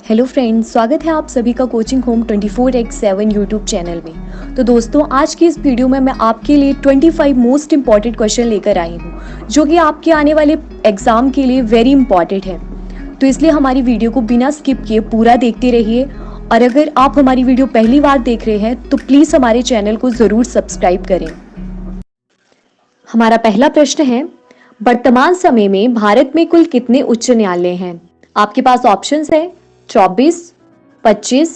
Hello friends, स्वागत है आप सभी का coaching home 24x7 YouTube channel में। तो दोस्तों, आज की इस वीडियो में मैं आपके लिए 25 मोस्ट इंपॉर्टेंट क्वेश्चन लेकर आई हूँ जो कि आपके आने वाले एग्जाम के लिए वेरी इंपॉर्टेंट है। तो इसलिए हमारी वीडियो को बिना स्किप किए पूरा देखते रहिए। और अगर आप हमारी वीडियो पहली बार देख रहे हैं तो प्लीज़ हमारे चैनल को ज़रूर सब्सक्राइब करें। हमारा पहला प्रश्न है, वर्तमान समय में भारत में कुल कितने उच्च न्यायालय हैं? आपके पास ऑप्शंस है 24, 25,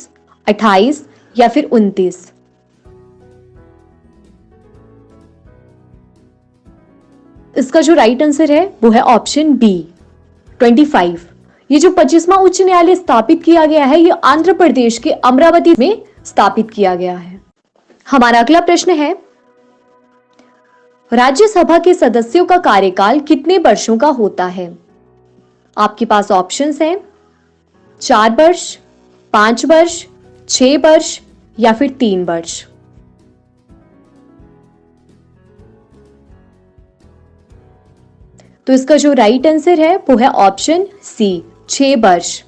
28 या फिर 29। इसका जो राइट आंसर है वो है ऑप्शन बी 25। ये जो 25वां उच्च न्यायालय स्थापित किया गया है ये आंध्र प्रदेश के अमरावती में स्थापित किया गया है। हमारा अगला प्रश्न है, राज्यसभा के सदस्यों का कार्यकाल कितने वर्षों का होता है? आपके पास ऑप्शंस हैं 4 वर्ष, 5 वर्ष, 6 वर्ष या फिर 3 वर्ष। तो इसका जो राइट आंसर है वो है ऑप्शन सी 6 वर्ष।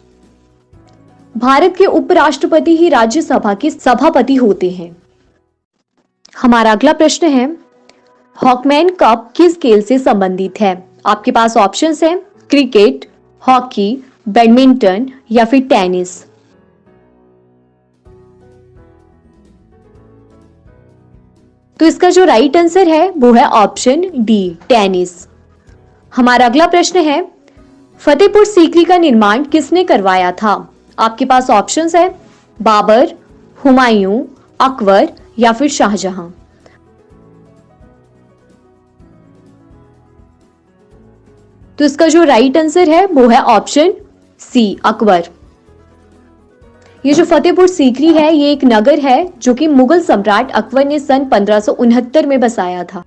भारत के उपराष्ट्रपति ही राज्यसभा के सभापति होते हैं। हमारा अगला प्रश्न है, हॉकमैन कप किस खेल से संबंधित है? आपके पास ऑप्शंस हैं क्रिकेट, हॉकी, बैडमिंटन या फिर टेनिस। तो इसका जो राइट आंसर है वो है ऑप्शन डी टेनिस। हमारा अगला प्रश्न है, फतेहपुर सीकरी का निर्माण किसने करवाया था? आपके पास ऑप्शंस है बाबर, हुमायूं, अकबर या फिर शाहजहां। तो इसका जो राइट आंसर है वो है ऑप्शन सी अकबर। ये जो फतेहपुर सीकरी है ये एक नगर है जो कि मुगल सम्राट अकबर ने सन 1569 में बसाया था।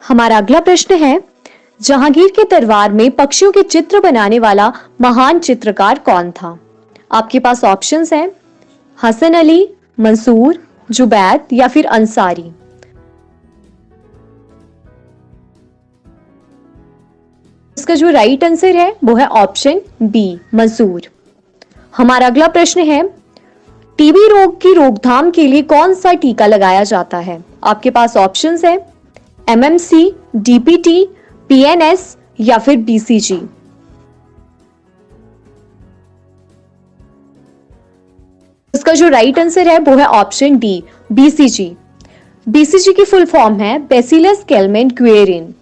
हमारा अगला प्रश्न है, जहांगीर के दरबार में पक्षियों के चित्र बनाने वाला महान चित्रकार कौन था? आपके पास ऑप्शंस हैं हसन अली, मंसूर, जुबैद या फिर अंसारी। इसका जो राइट आंसर है वो है ऑप्शन बी मंसूर। हमारा अगला प्रश्न है, टीबी रोग की रोकथाम के लिए कौन सा टीका लगाया जाता है? आपके पास ऑप्शंस है एमएमसी, डीपीटी, पीएनएस या फिर बीसीजी। इसका जो राइट आंसर है वो है ऑप्शन डी बीसीजी। बीसीजी की फुल फॉर्म है बैसिलस कैलमेन-गुएरिन।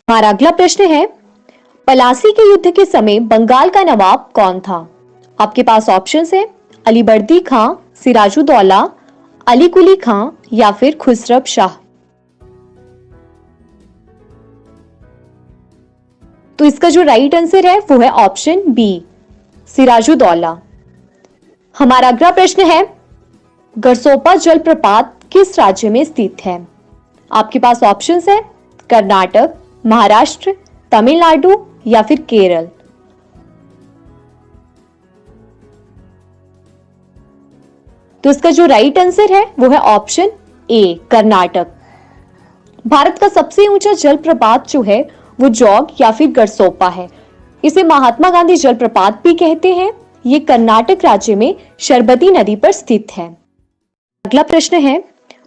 हमारा अगला प्रश्न है, पलासी के युद्ध के समय बंगाल का नवाब कौन था? आपके पास ऑप्शंस है अलीवर्दी खां, सिराजुद्दौला, अली कुली खां या फिर खुसरव शाह। तो इसका जो राइट आंसर है वो है ऑप्शन बी सिराजुद्दौला। हमारा अगला प्रश्न है, गरसोपा जलप्रपात किस राज्य में स्थित है? आपके पास ऑप्शंस है कर्नाटक, महाराष्ट्र, तमिलनाडु या फिर केरल। तो इसका जो राइट आंसर है वो है ऑप्शन ए कर्नाटक। भारत का सबसे ऊंचा जलप्रपात जो है वो जौग या फिर गरसोपा है। इसे महात्मा गांधी जलप्रपात भी कहते हैं। ये कर्नाटक राज्य में शरबती नदी पर स्थित है। अगला प्रश्न है,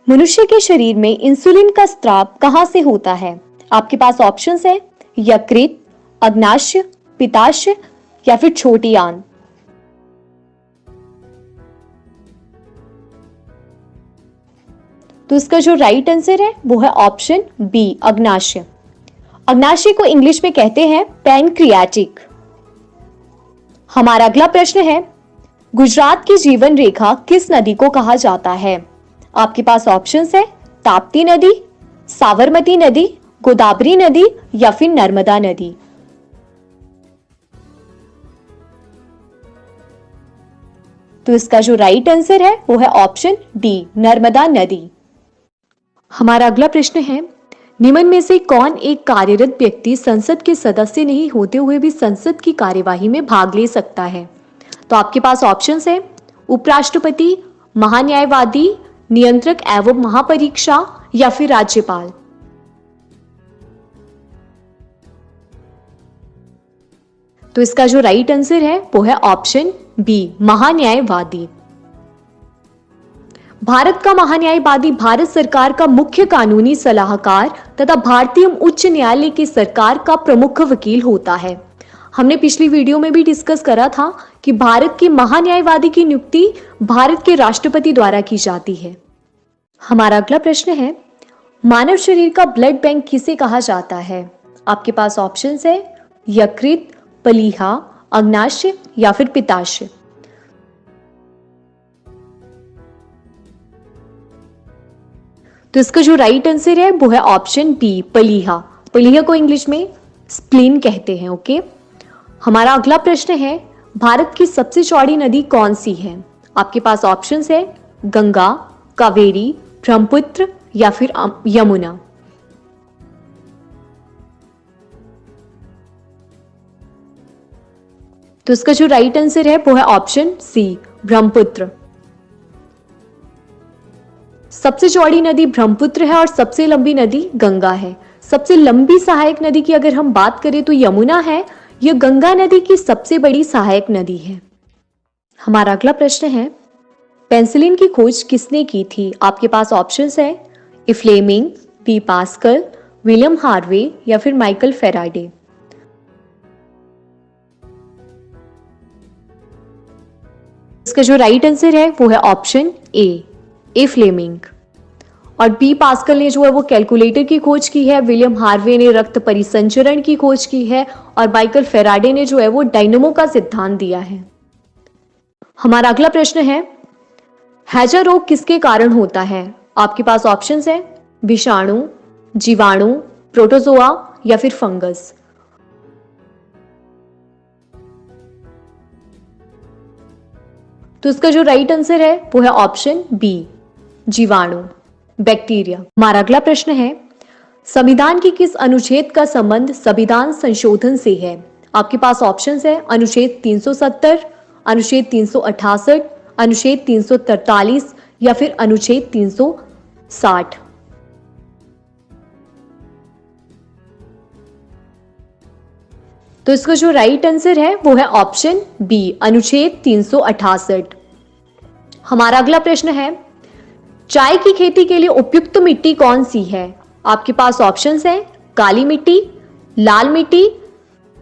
मनुष्य के शरीर में इंसुलिन का स्राव कहां से होता है? आपके पास ऑप्शंस है यकृत, अग्नाशय, पित्ताशय या फिर छोटी आंत। तो इसका जो राइट आंसर है वो है ऑप्शन बी अग्नाशय। अग्नाशय को इंग्लिश में कहते हैं पैनक्रियाटिक। हमारा अगला प्रश्न है, गुजरात की जीवन रेखा किस नदी को कहा जाता है? आपके पास ऑप्शंस है ताप्ती नदी, साबरमती नदी, गोदावरी नदी या फिर नर्मदा नदी। तो इसका जो राइट आंसर है वो है ऑप्शन डी नर्मदा नदी। हमारा अगला प्रश्न है, निम्न में से कौन एक कार्यरत व्यक्ति संसद के सदस्य नहीं होते हुए भी संसद की कार्यवाही में भाग ले सकता है? तो आपके पास ऑप्शंस है उपराष्ट्रपति, महान्यायवादी, नियंत्रक एवं महापरीक्षा या फिर राज्यपाल। तो इसका जो राइट आंसर है वो है ऑप्शन बी महान्यायवादी। भारत का महान्यायवादी भारत सरकार का मुख्य कानूनी सलाहकार तथा भारतीय उच्च न्यायालय की सरकार का प्रमुख वकील होता है। हमने पिछली वीडियो में भी डिस्कस करा था कि भारत के महान्यायवादी की नियुक्ति भारत के राष्ट्रपति द्वारा की जाती है। हमारा अगला प्रश्न है, मानव शरीर का ब्लड बैंक किसे कहा जाता है? आपके पास ऑप्शंस है यकृत, प्लीहा, अग्नाशय या फिर पित्ताशय। तो इसका जो राइट आंसर है वो है ऑप्शन बी प्लीहा। प्लीहा को इंग्लिश में स्प्लीन कहते हैं। ओके, हमारा अगला प्रश्न है, भारत की सबसे चौड़ी नदी कौन सी है? आपके पास ऑप्शंस है गंगा, कावेरी, ब्रह्मपुत्र या फिर यमुना। तो इसका जो राइट आंसर है वो है ऑप्शन सी ब्रह्मपुत्र। सबसे चौड़ी नदी ब्रह्मपुत्र है और सबसे लंबी नदी गंगा है। सबसे लंबी सहायक नदी की अगर हम बात करें तो यमुना है। यह गंगा नदी की सबसे बड़ी सहायक नदी है। हमारा अगला प्रश्न है, पेंसिलिन की खोज किसने की थी? आपके पास ऑप्शंस है A Fleming, B Pascal, William Harvey या फिर माइकल फेराडे। इसका जो राइट आंसर है वो है ऑप्शन ए फ्लेमिंग। और बी पास्कल ने जो है वो कैलकुलेटर की खोज की है, विलियम हार्वे ने रक्त परिसंचरण की खोज की है और माइकल फेराडे ने जो है वो डायनमो का सिद्धांत दिया है। हमारा अगला प्रश्न है, हैजा रोग किसके कारण होता है? आपके पास ऑप्शंस है विषाणु, जीवाणु, प्रोटोजोआ या फिर फंगस। तो इसका जो राइट आंसर है वो है ऑप्शन बी जीवाणु, बैक्टीरिया। हमारा अगला प्रश्न है, संविधान की किस अनुच्छेद का संबंध संविधान संशोधन से है? आपके पास ऑप्शंस है अनुच्छेद 370, अनुच्छेद 368, अनुच्छेद 343 या फिर अनुच्छेद 360। तो इसका जो राइट आंसर है वो है ऑप्शन बी अनुच्छेद 368। हमारा अगला प्रश्न है, चाय की खेती के लिए उपयुक्त मिट्टी कौन सी है? आपके पास ऑप्शंस हैं काली मिट्टी, लाल मिट्टी,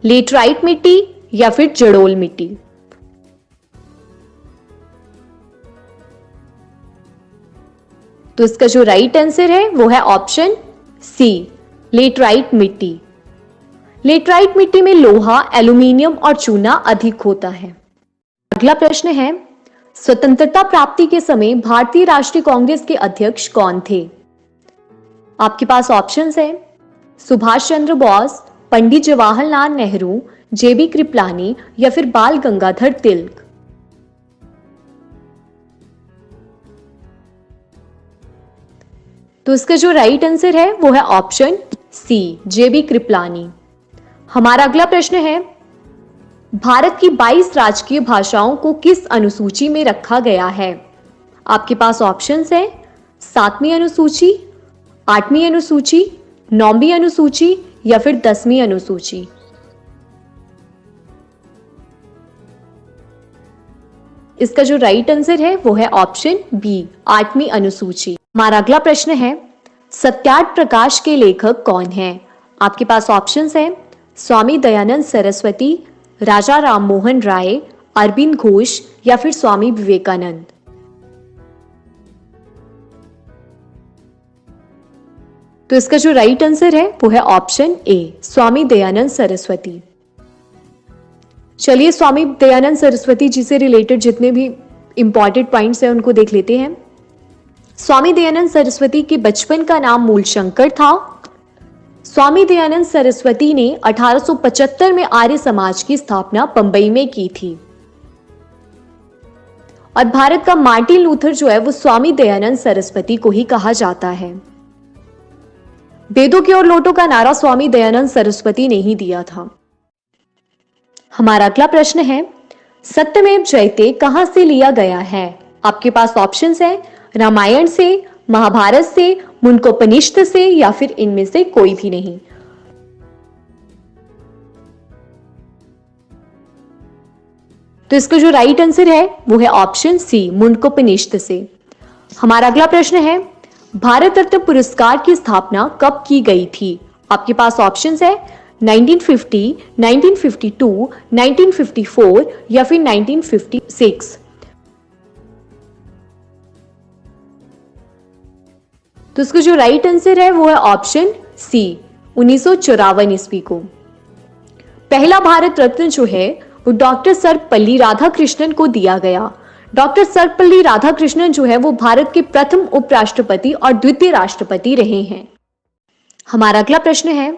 लेटराइट मिट्टी या फिर जड़ोल मिट्टी। तो इसका जो राइट आंसर है वो है ऑप्शन सी लेटराइट मिट्टी। लेटराइट मिट्टी में लोहा, एल्यूमिनियम और चूना अधिक होता है। अगला प्रश्न है, स्वतंत्रता प्राप्ति के समय भारतीय राष्ट्रीय कांग्रेस के अध्यक्ष कौन थे? आपके पास ऑप्शंस हैं सुभाष चंद्र बोस, पंडित जवाहरलाल नेहरू, जेबी कृपलानी या फिर बाल गंगाधर तिलक। तो इसका जो राइट आंसर है वो है ऑप्शन सी जेबी कृपलानी। हमारा अगला प्रश्न है, भारत की 22 राजकीय भाषाओं को किस अनुसूची में रखा गया है? आपके पास ऑप्शंस हैं 7वीं अनुसूची, 8वीं अनुसूची, 9वीं अनुसूची या फिर 10वीं अनुसूची। इसका जो राइट आंसर है वो है ऑप्शन बी 8वीं अनुसूची। हमारा अगला प्रश्न है, सत्यार्थ प्रकाश के लेखक कौन हैं? आपके पास ऑप्शंस हैं स्वामी दयानंद सरस्वती, राजा राममोहन राय, अरविंद घोष या फिर स्वामी विवेकानंद। तो इसका जो राइट आंसर है वो है ऑप्शन ए स्वामी दयानंद सरस्वती। चलिए स्वामी दयानंद सरस्वती जी से रिलेटेड जितने भी इंपॉर्टेंट पॉइंट्स हैं उनको देख लेते हैं। स्वामी दयानंद सरस्वती के बचपन का नाम मूलशंकर था। स्वामी दयानंद सरस्वती ने 1875 में आर्य समाज की स्थापना बंबई में की थी। और भारत का मार्टिन लूथर जो है वो स्वामी दयानंद सरस्वती को ही कहा जाता है। वेदों की ओर लौटो का नारा स्वामी दयानंद सरस्वती ने ही दिया था। हमारा अगला प्रश्न है, सत्यमेव जयते कहां से लिया गया है? आपके पास ऑप्शंस है रामायण से, महाभारत से, मुंडकोपनिषद से या फिर इनमें से कोई भी नहीं। तो इसका जो राइट आंसर है वो है ऑप्शन सी, मुंडकोपनिषद से। हमारा अगला प्रश्न है, भारत रत्न पुरस्कार की स्थापना कब की गई थी? आपके पास ऑप्शंस है 1950, 1952, 1954 या फिर 1956। तो इसका जो राइट आंसर है वो है ऑप्शन सी, 1954 ईस्वी को। पहला भारत रत्न जो है वो डॉक्टर सर्वपल्ली राधाकृष्णन को दिया गया। डॉक्टर सर्वपल्ली राधाकृष्णन जो है वो भारत के प्रथम उपराष्ट्रपति और द्वितीय राष्ट्रपति रहे हैं। हमारा अगला प्रश्न है,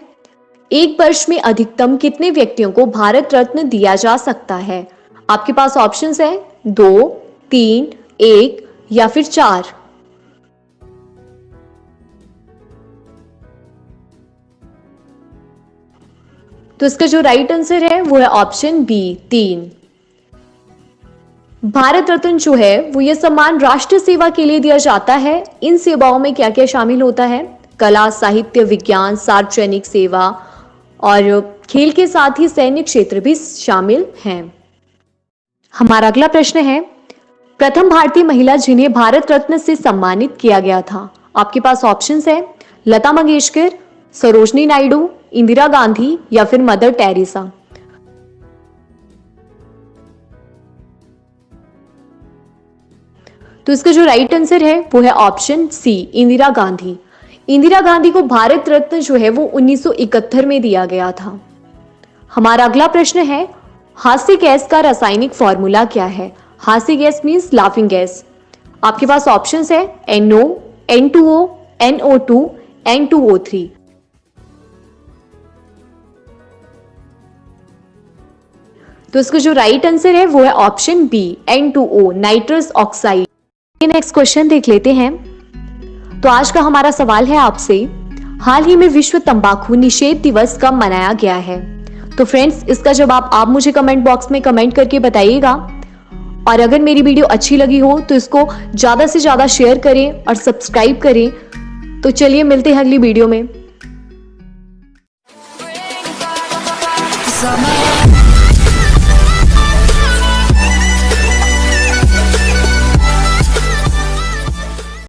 एक वर्ष में अधिकतम कितने व्यक्तियों को भारत रत्न दिया जा सकता है? आपके पास ऑप्शंस है 2, 3, 1 या फिर 4। तो इसका जो राइट आंसर है वो है ऑप्शन बी, 3। भारत रत्न जो है वो ये सम्मान राष्ट्र सेवा के लिए दिया जाता है। इन सेवाओं में क्या क्या शामिल होता है? कला, साहित्य, विज्ञान, सार्वजनिक सेवा और खेल के साथ ही सैन्य क्षेत्र भी शामिल हैं। हमारा अगला प्रश्न है, प्रथम भारतीय महिला जिन्हें भारत रत्न से सम्मानित किया गया था। आपके पास ऑप्शंस है लता मंगेशकर, सरोजनी नायडू, इंदिरा गांधी या फिर मदर टेरेसा। तो इसका जो राइट आंसर है वो है ऑप्शन सी, इंदिरा गांधी। इंदिरा गांधी को भारत रत्न जो है वो 1971 में दिया गया था। हमारा अगला प्रश्न है, हास्य गैस का रासायनिक फॉर्मूला क्या है? हास्य गैस मींस लाफिंग गैस। आपके पास ऑप्शंस है NO, N2O, NO2, N2O3। तो इसका जो राइट आंसर है वो है option B, N2O, nitrous oxide. Next question देख लेते हैं। तो आज का हमारा सवाल है आपसे, हाल ही में विश्व तंबाकू निषेध दिवस कब मनाया गया है? तो फ्रेंड्स, इसका जवाब आप मुझे कमेंट बॉक्स में कमेंट करके बताइएगा। और अगर मेरी वीडियो अच्छी लगी हो तो इसको ज्यादा से ज्यादा शेयर करें और सब्सक्राइब करें। तो चलिए मिलते हैं अगली वीडियो में।